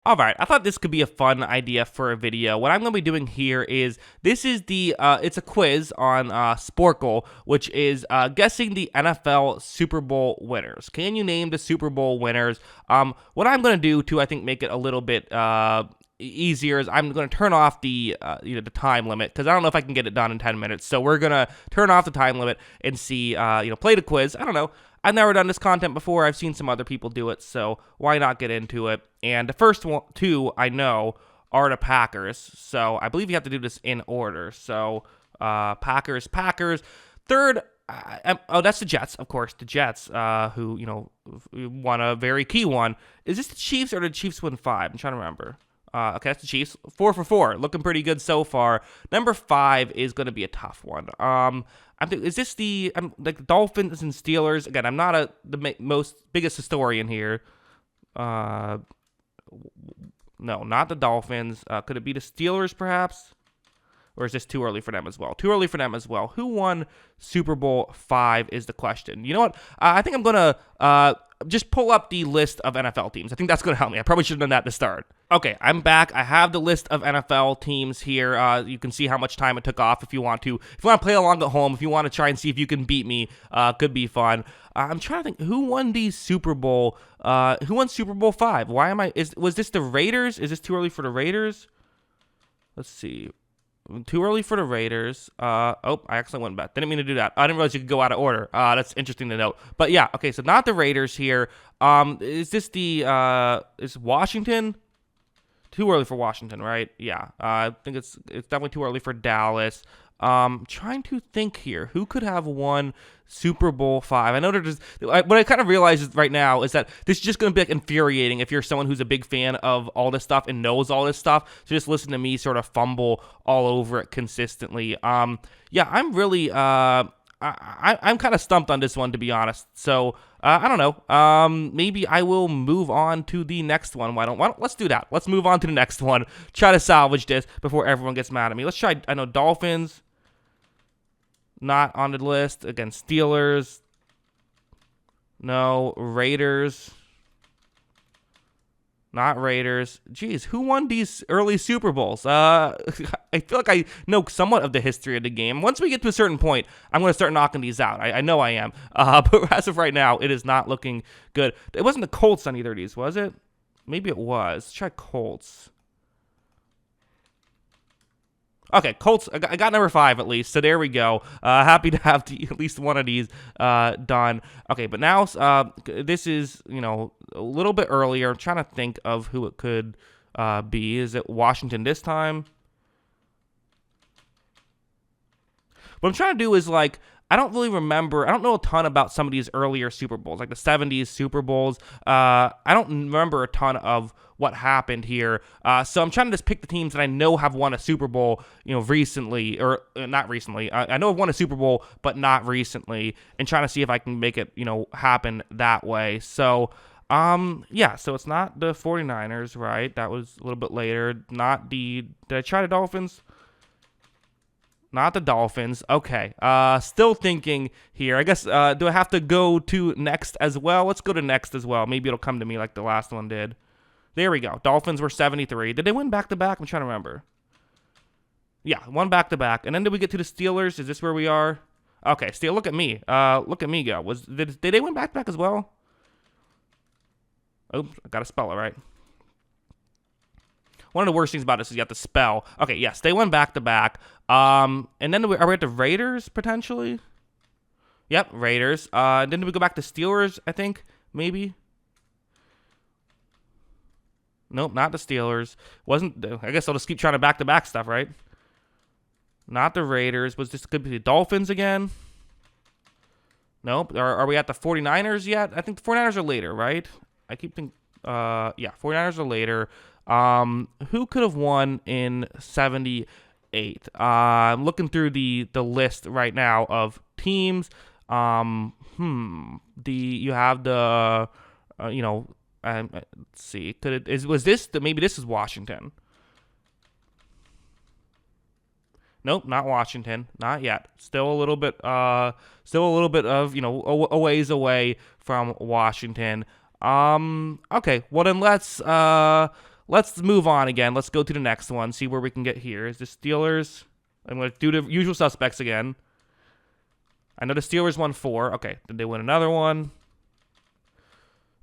Alright, I thought this could be a fun idea for a video. What I'm going to be doing here is, this is it's a quiz on Sporkle, which is guessing the NFL Super Bowl winners. Can you name the Super Bowl winners? What I'm going to do to, I think, make it a little bit easier is I'm going to turn off the the time limit, because I don't know if I can get it done in 10 minutes. So we're going to turn off the time limit and see, play the quiz. I don't know. I've never done this content before. I've seen some other people do it, so why not get into it? And the first two I know are the Packers, so I believe you have to do this in order. So Packers. Third, that's the Jets, of course. The Jets, who won a very key one. Is this the Chiefs, or did the Chiefs win 5? I'm trying to remember. Okay, that's the Chiefs. 4 for 4, looking pretty good so far. Number 5 is going to be a tough one. Is this the Dolphins and Steelers? Again, I'm not the biggest historian here. No, not the Dolphins. Could it be the Steelers, perhaps? Or is this too early for them as well? Too early for them as well. Who won Super Bowl 5 is the question. You know what? I think I'm going to just pull up the list of NFL teams. I think that's going to help me. I probably should have done that to start. Okay, I'm back. I have the list of NFL teams here. You can see how much time it took off if you want to. If you want to play along at home, if you want to try and see if you can beat me, could be fun. I'm trying to think, who won the Super Bowl? Who won Super Bowl 5? Why am I... Was this the Raiders? Is this too early for the Raiders? Let's see. Too early for the Raiders. I actually went back. Didn't mean to do that. I didn't realize you could go out of order. That's interesting to note. But yeah, okay, so not the Raiders here. Is this is Washington? Too early for Washington, right? Yeah. I think it's definitely too early for Dallas. Trying to think here. Who could have won Super Bowl 5? I know what I kind of realize right now is that this is just going to be like infuriating if you're someone who's a big fan of all this stuff and knows all this stuff. So just listen to me sort of fumble all over it consistently. Yeah, I'm really, I'm kind of stumped on this one, to be honest. So, I don't know. Maybe I will move on to the next one. Why don't let's do that. Let's move on to the next one. Try to salvage this before everyone gets mad at me. Let's try, I know Dolphins. Not on the list. Again, Steelers. No. Raiders. Not Raiders. Jeez, who won these early Super Bowls? I feel like I know somewhat of the history of the game. Once we get to a certain point, I'm going to start knocking these out. I know I am. But as of right now, it is not looking good. It wasn't the Colts on either of these, was it? Maybe it was. Let's try Colts. Okay, Colts, I got number 5 at least, so there we go. Happy to have at least one of these done. Okay, but now this is, a little bit earlier. I'm trying to think of who it could be. Is it Washington this time? What I'm trying to do is, I don't really remember. I don't know a ton about some of these earlier Super Bowls, like the 70s Super Bowls. I don't remember a ton of what happened here. So I'm trying to just pick the teams that I know have won a Super Bowl, recently, or not recently. I know I've won a Super Bowl, but not recently, and trying to see if I can make it, happen that way. So, yeah, so it's not the 49ers, right? That was a little bit later. Did I try the Dolphins? Not the Dolphins. Okay. Still thinking here. I guess, do I have to go to next as well? Let's go to next as well. Maybe it'll come to me like the last one did. There we go. Dolphins were 73. Did they win back-to-back? I'm trying to remember. Yeah, one back-to-back. And then did we get to the Steelers? Is this where we are? Okay, look at me. Look at me go. Did they win back-to-back as well? Oops, I got to spell it right. One of the worst things about this is you have to spell. Okay, yes, they went back-to-back. And then are we at the Raiders, potentially? Yep, Raiders. Then did we go back to Steelers, I think? Maybe? Nope, not the Steelers. I guess I'll just keep trying to back-to-back stuff, right? Not the Raiders. Was this could be the Dolphins again? Nope. Are we at the 49ers yet? I think the 49ers are later, right? I keep thinking... yeah, 49ers are later. Who could have won in 78? I'm looking through the list right now of teams. You have the, let's see. Maybe this is Washington. Nope, not Washington. Not yet. Still a little bit of, a ways away from Washington. Okay, well then let's let's move on again. Let's go to the next one, see where we can get here. Is the Steelers? I'm going to do the usual suspects again. I know the Steelers won 4. Okay, did they win another one?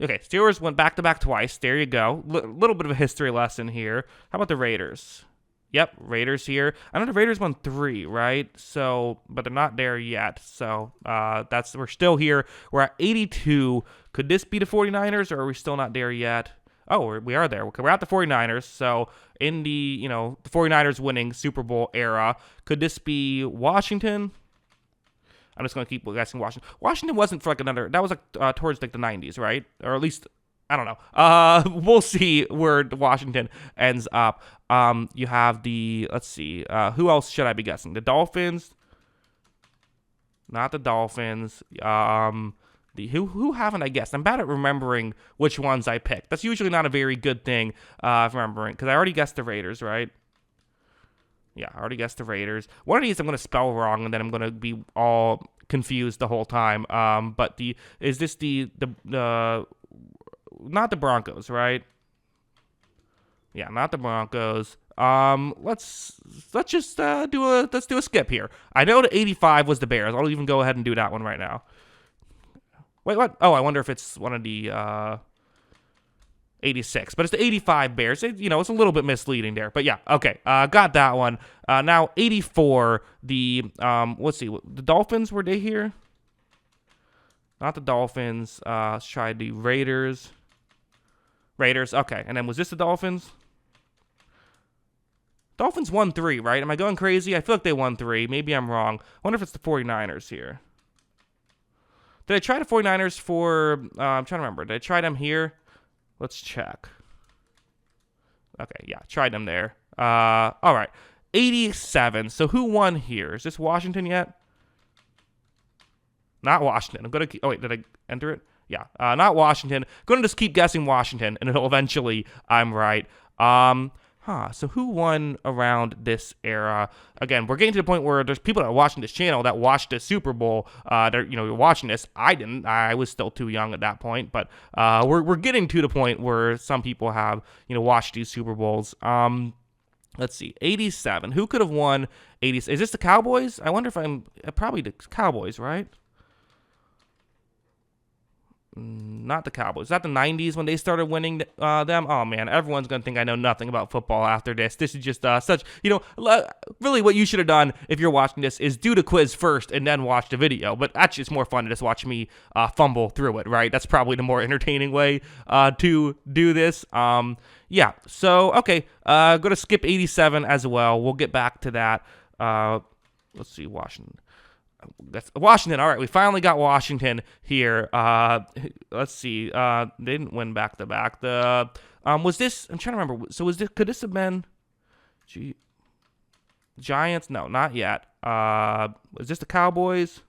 Okay, Steelers went back-to-back twice. There you go. Little bit of a history lesson here. How about the Raiders? Yep, Raiders here. I know the Raiders won 3, right? So, but they're not there yet. So, we're still here. We're at 82. Could this be the 49ers, or are we still not there yet? Oh, we are there. We're at the 49ers. So, in the, the 49ers winning Super Bowl era, could this be Washington? I'm just going to keep guessing Washington. Washington wasn't for that was towards the 90s, right? Or at least, I don't know. We'll see where Washington ends up. You have let's see, who else should I be guessing? The Dolphins? Not the Dolphins. Who haven't I guessed? I'm bad at remembering which ones I picked. That's usually not a very good thing, remembering, because I already guessed the Raiders, right? Yeah, I already guessed the Raiders. One of these I'm going to spell wrong, and then I'm going to be all confused the whole time. But is this not the Broncos, right? Yeah, not the Broncos. Let's just do a skip here. I know the 85 was the Bears. I'll even go ahead and do that one right now. Wait, what? Oh, I wonder if it's one of the 86, but it's the 85 Bears. It's a little bit misleading there, but yeah, okay, got that one. Now 84. Let's see, the Dolphins, were they here? Not the Dolphins. Let's try the Raiders. Okay, and then was this the Dolphins? Dolphins won 3, right? Am I going crazy? I feel like they won 3. Maybe I'm wrong. I wonder if it's the 49ers here. Did I try the 49ers for? I'm trying to remember. Did I try them here? Let's check. Okay, yeah, tried them there. All right, 87. So who won here? Is this Washington yet? Not Washington. I'm gonna. Oh wait, did I enter it? Yeah, not Washington. Gonna just keep guessing Washington, and it'll eventually. I'm right. So who won around this era? Again, we're getting to the point where there's people that are watching this channel that watched the Super Bowl. You're watching this. I didn't. I was still too young at that point. But we're getting to the point where some people have watched these Super Bowls. Let's see, 87. Who could have won 80? Is this the Cowboys? I wonder if I'm probably the Cowboys, right? Not the Cowboys. Is that the 90s when they started winning them? Oh, man, everyone's going to think I know nothing about football after this. This is just really what you should have done if you're watching this is do the quiz first and then watch the video. But actually, it's more fun to just watch me fumble through it, right? That's probably the more entertaining way to do this. Yeah, so, okay, going to skip 87 as well. We'll get back to that. Let's see, Washington. That's Washington. All right, we finally got Washington here. Let's see. They didn't win back to back. Was this? I'm trying to remember. So could this have been? Giants? No, not yet. Was this the Cowboys?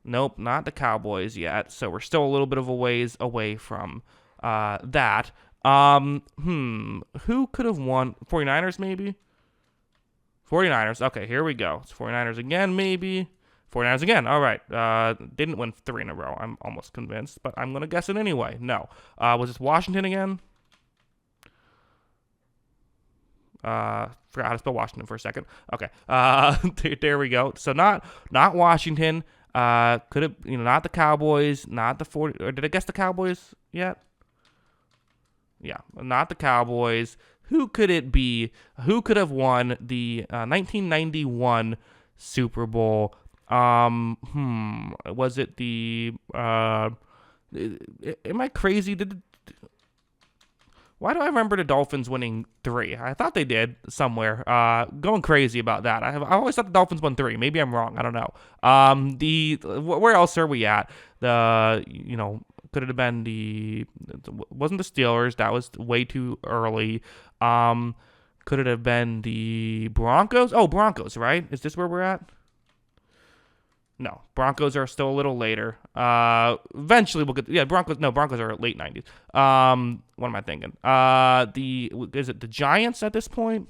Nope, not the Cowboys yet. So we're still a little bit of a ways away from that. Who could have won? 49ers maybe? 49ers. Okay, here we go. It's 49ers again, maybe. 49ers again. All right. Didn't win 3 in a row. I'm almost convinced, but I'm going to guess it anyway. No. Was this Washington again? Forgot how to spell Washington for a second. Okay. There we go. So not Washington. Could have, not the Cowboys, not the 40. Or did I guess the Cowboys yet? Yeah, not the Cowboys. Who could it be? Who could have won the 1991 Super Bowl? Was it the? Am I crazy? Why do I remember the Dolphins winning 3? I thought they did somewhere. Going crazy about that. I always thought the Dolphins won 3. Maybe I'm wrong. I don't know. Where else are we at? Could it have been wasn't the Steelers? That was way too early. Could it have been the Broncos? Oh, Broncos, right? Is this where we're at? No, Broncos are still a little later. Eventually we'll get, Broncos. No, Broncos are late 90s. What am I thinking? Is it the Giants at this point?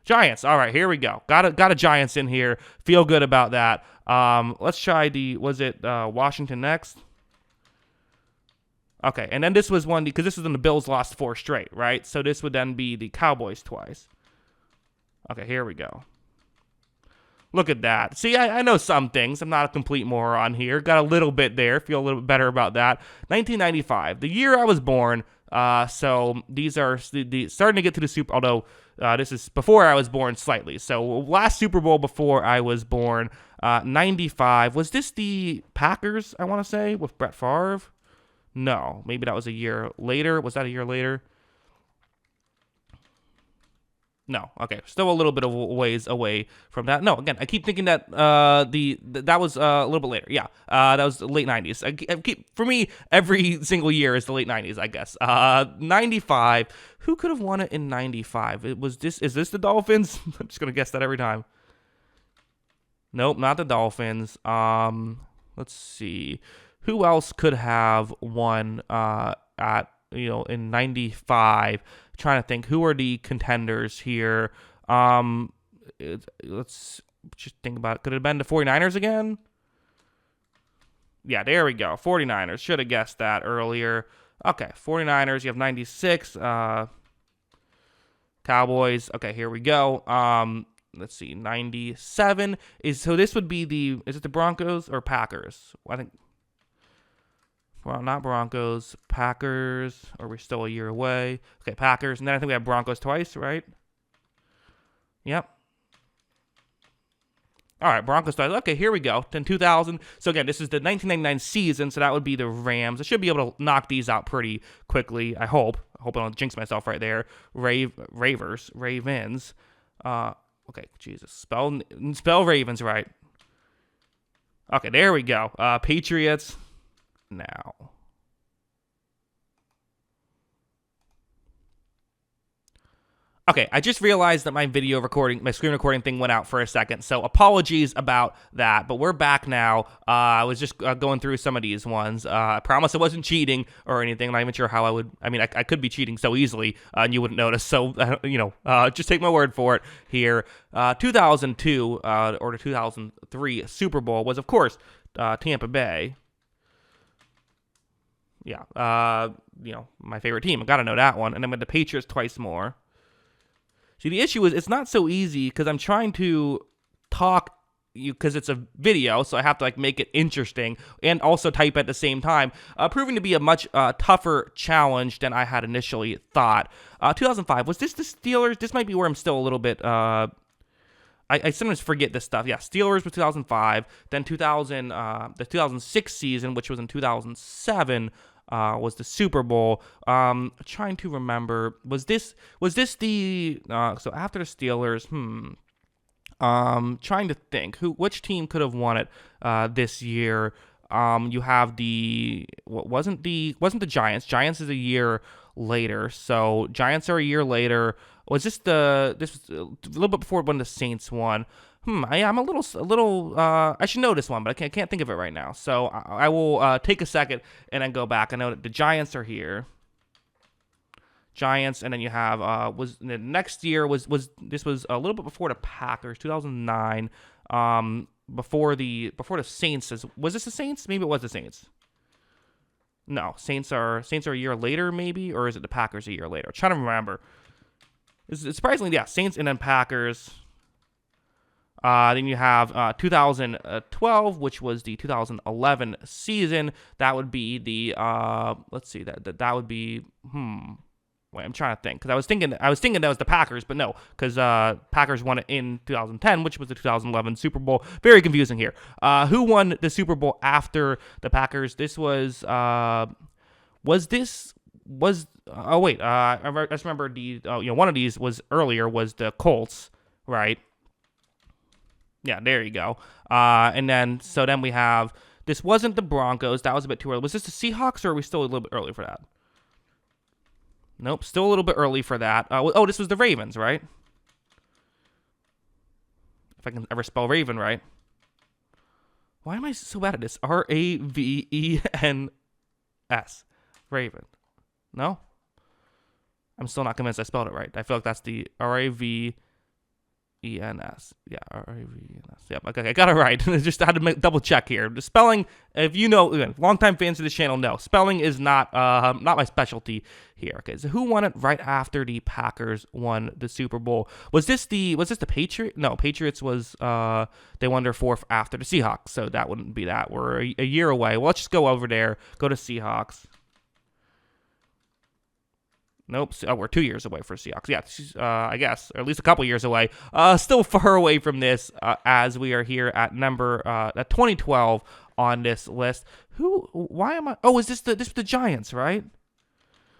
Giants. All right, here we go. Got a Giants in here. Feel good about that. Let's try was it Washington next? Okay, and then this was one because this is when the Bills lost 4 straight, right? So this would then be the Cowboys twice. Okay, here we go. Look at that. See, I know some things. I'm not a complete moron here. Got a little bit there. Feel a little bit better about that. 1995, the year I was born. So these are starting to get to the Super. Although this is before I was born slightly. So last Super Bowl before I was born. 95. Was this the Packers? I want to say with Brett Favre. No, maybe that was a year later. Was that a year later? No. Okay. Still a little bit of ways away from that. No. Again, I keep thinking that that was a little bit later. Yeah. That was the late 90s. For me, every single year is the late 90s, I guess. 95. Who could have won it in 95? Is this the Dolphins? I'm just gonna guess that every time. Nope, not the Dolphins. Let's see. Who else could have won in 95? Trying to think who are the contenders here. Let's just think about it. Could it have been the 49ers again? Yeah, there we go. 49ers. Should have guessed that earlier. Okay, 49ers. You have 96. Cowboys. Okay, here we go. Let's see. 97 so this would be is it the Broncos or Packers? I think. Well, not Broncos, Packers. Are we still a year away? Okay, Packers. And then I think we have Broncos twice, right? Yep. All right, Broncos twice. Okay, here we go. Then 2000. So again, this is the 1999 season, so that would be the Rams. I should be able to knock these out pretty quickly, I hope. I hope I don't jinx myself right there. Ravens. Okay, Jesus. Spell Ravens right. Okay, there we go. Patriots. Now. Okay, I just realized that my screen recording thing went out for a second, so apologies about that, but we're back now. I was just going through some of these ones. I promise I wasn't cheating or anything. I'm not even sure how I could be cheating so easily, and you wouldn't notice, so, just take my word for it here. 2002, or the 2003 Super Bowl was, of course, Tampa Bay. Yeah, my favorite team. I got to know that one. And then with the Patriots twice more. See, the issue is it's not so easy because I'm trying to talk because it's a video, so I have to make it interesting and also type at the same time, proving to be a much tougher challenge than I had initially thought. 2005, was this the Steelers? This might be where I'm still a little bit... I sometimes forget this stuff. Yeah, Steelers was 2005. Then the 2006 season, which was in 2007, was the Super Bowl. Trying to remember, was this the so after the Steelers? Trying to think which team could have won it this year. You have wasn't the Giants? Giants is a year later, so Giants are a year later. Was this was a little bit before when the Saints won? I'm a little. I should know this one, but I can't think of it right now. So I will take a second and then go back. I know that the Giants are here. Giants, and then you have the next year was this was a little bit before the Packers, 2009. Before the Saints. Was this the Saints? Maybe it was the Saints. No, Saints are a year later, maybe, or is it the Packers a year later? I'm trying to remember. It's surprisingly, yeah, Saints and then Packers. Then you have 2012, which was the 2011 season. That would be the let's see, that would be Wait, I'm trying to think because I was thinking that was the Packers, but no, because Packers won it in 2010, which was the 2011 Super Bowl. Very confusing here. Who won the Super Bowl after the Packers? This was I just remember one of these was earlier was the Colts, right? Yeah, there you go. And then we have this wasn't the Broncos. That was a bit too early. Was this the Seahawks, or are we still a little bit early for that? Nope, still a little bit early for that. This was the Ravens, right? If I can ever spell Raven right. Why am I so bad at this? Ravens. Raven. No? I'm still not convinced I spelled it right. I feel like that's the Raven. E-N-S. Yeah, R-A-V-E-N-S. Yep, okay, I got it right. Just had to double check here. The spelling, if you know, again, longtime fans of this channel know, spelling is not my specialty here. Okay, so who won it right after the Packers won the Super Bowl? Was this the Patriots? No, Patriots was, they won their fourth after the Seahawks, so that wouldn't be that. We're a year away. Well, let's just go over there, go to Seahawks. Nope. Oh, we're 2 years away for Seahawks. Yeah, I guess, or at least a couple years away. Still far away from this, as we are here at number at 2012 on this list. Why am I? Oh, is this the Giants, right?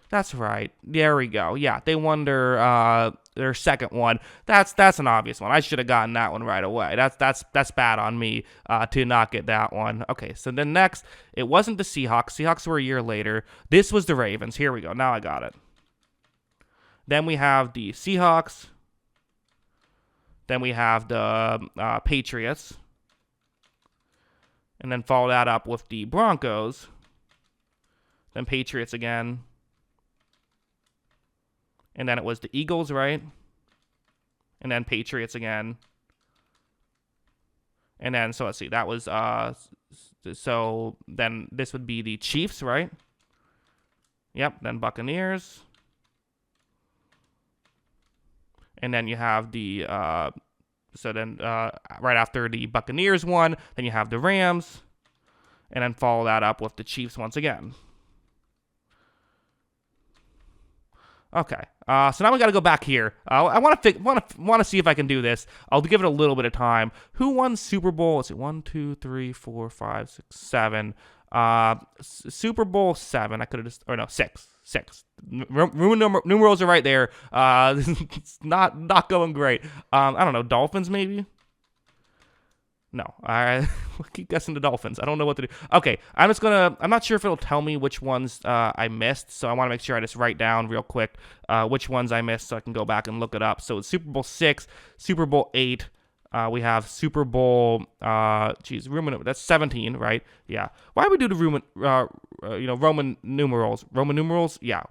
That's right. There we go. Yeah, they won their second one. That's an obvious one. I should have gotten that one right away. That's bad on me to not get that one. Okay, so then next, it wasn't the Seahawks. Seahawks were a year later. This was the Ravens. Here we go. Now I got it. Then we have the Seahawks. Then we have the Patriots. And then follow that up with the Broncos. Then Patriots again. And then it was the Eagles, right? And then Patriots again. And then, so let's see, that was, so then this would be the Chiefs, right? Yep, then Buccaneers. And then you have the, so then right after the Buccaneers won, then you have the Rams, and then follow that up with the Chiefs once again. Okay, so now we got to go back here. I want to see if I can do this. I'll give it a little bit of time. Who won Super Bowl? Let's see, 1, 2, 3, 4, 5, 6, 7. Super Bowl 7. I could have just, or no, 6. Roman numerals are right there. It's not going great. I don't know, Dolphins maybe? No, I keep guessing the Dolphins. I don't know what to do. Okay, I'm not sure if it'll tell me which ones I missed, so I want to make sure I just write down real quick which ones I missed so I can go back and look it up. So it's Super Bowl 6, Super Bowl 8. We have Super Bowl, that's 17, right? Yeah. Why would we do the Roman numerals? Roman numerals? Yeah.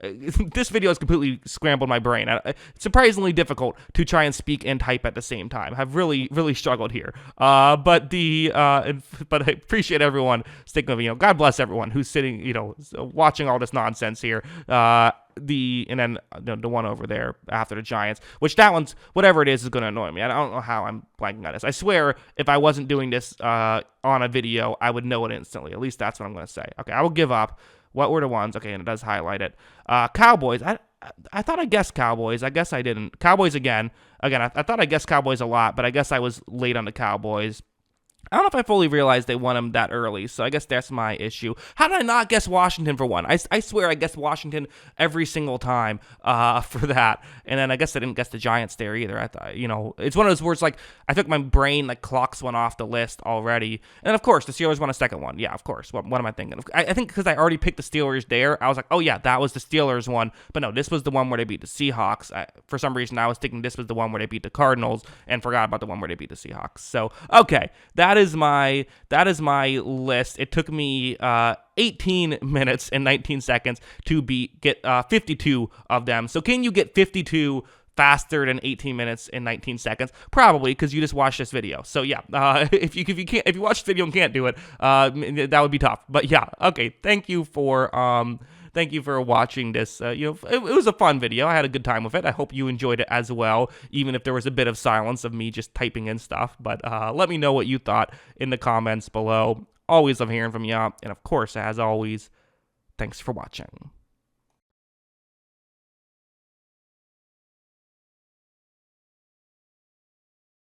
This video has completely scrambled my brain. It's surprisingly difficult to try and speak and type at the same time. I've really, really struggled here. But I appreciate everyone sticking with me. God bless everyone who's sitting, watching all this nonsense here. And then the one over there after the Giants, which that one's, whatever it is going to annoy me. I don't know how I'm blanking on this. I swear, if I wasn't doing this on a video, I would know it instantly. At least that's what I'm going to say. Okay, I will give up. What were the ones? Okay, and it does highlight it. Cowboys. I thought I guessed Cowboys. I guess I didn't. Cowboys again. I thought I guessed Cowboys a lot, but I guess I was late on the Cowboys. I don't know if I fully realized they won them that early, so I guess that's my issue. How did I not guess Washington for one? I swear I guessed Washington every single time for that. And then I guess I didn't guess the Giants there either. I thought, it's one of those words like, I think my brain, like, clocks one off the list already. And then, of course, the Steelers won a second one. Yeah, of course. What am I thinking? I think because I already picked the Steelers there, I was like, oh, yeah, that was the Steelers one. But no, this was the one where they beat the Seahawks. For some reason, I was thinking this was the one where they beat the Cardinals and forgot about the one where they beat the Seahawks. So, okay, that is my list. It took me 18 minutes and 19 seconds to get 52 of them. So can you get 52 faster than 18 minutes and 19 seconds? Probably, because you just watched this video. So yeah, if you watch the video and can't do it, that would be tough. But yeah, okay. Thank you for watching this. It was a fun video. I had a good time with it. I hope you enjoyed it as well, even if there was a bit of silence of me just typing in stuff. But let me know what you thought in the comments below. Always love hearing from you. And of course, as always, thanks for watching.